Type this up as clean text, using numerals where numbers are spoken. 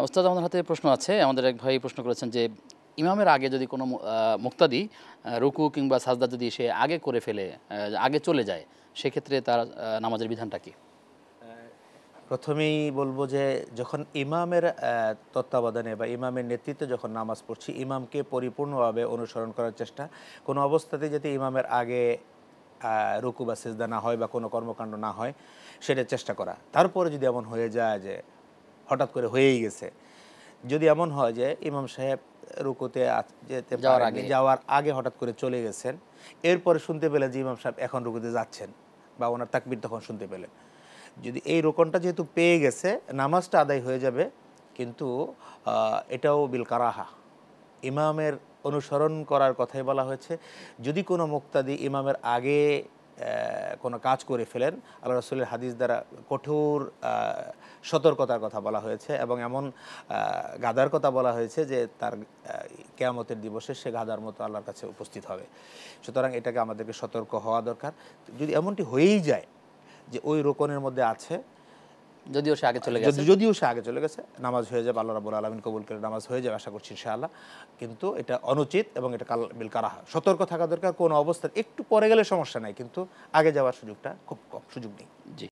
ওস্তাদ আমাদের হাতে প্রশ্ন আছে। আমাদের এক ভাই প্রশ্ন করেছেন যে ইমামের আগে যদি কোনো মুক্তাদি রুকু কিংবা সাজদা যদি সে আগে করে ফেলে, আগে চলে যায়, সেক্ষেত্রে তার নামাজের বিধানটা কি? প্রথমেই বলবো যে যখন ইমামের তত্ত্বাবধানে বা ইমামের নেতৃত্বে যখন নামাজ পড়ছি, ইমামকে পরিপূর্ণভাবে অনুসরণ করার চেষ্টা, কোনো অবস্থাতে যাতে ইমামের আগে রুকু বা সিজদা না হয় বা কোনো কর্মকাণ্ড না হয় সেটা চেষ্টা করা। তারপরে যদি এমন হয়ে যায় যে হঠাৎ করে হয়েই গেছে, যদি এমন হয় যে ইমাম সাহেব রুকুতে যেতে যাওয়ার আগে হঠাৎ করে চলে গেছেন, এরপরে শুনতে পেলেন যে ইমাম সাহেব এখন রুকুতে যাচ্ছেন বা ওনার তাকবীর তখন শুনতে পেলেন, যদি এই রোকনটা যেহেতু পেয়ে গেছে, নামাজটা আদায় হয়ে যাবে, কিন্তু এটাও বিল কারাহা, ইমামের অনুসরণ করার কথাই বলা হয়েছে। যদি কোনো মুক্তাদি ইমামের আগে কোনো কাজ করে ফেলেন, আল্লাহ রাসূলের হাদিস দ্বারা কঠোর সতর্কতার কথা বলা হয়েছে এবং এমন গাদার কথা বলা হয়েছে যে তার কিয়ামতের দিবসে সে গাদার মতো আল্লাহর কাছে উপস্থিত হবে। সুতরাং এটাকে আমাদেরকে সতর্ক হওয়া দরকার। যদি এমনটি হয়েই যায় যে ওই রোকনের মধ্যে আছে, যদিও সে আগে চলে গেছে, নামাজ হয়ে যাবে, আল্লাহ রাব্বুল আলামিন কবুল করে নামাজ হয়ে যাবে আশা করছি ইনশাআল্লাহ। কিন্তু এটা অনুচিত এবং এটা বিল কারাহা, সতর্ক থাকা দরকার। কোনো অবস্থায় একটু পরে গেলে সমস্যা নাই, কিন্তু আগে যাওয়ার সুযোগটা খুব কম, সুযোগ নেই। জি।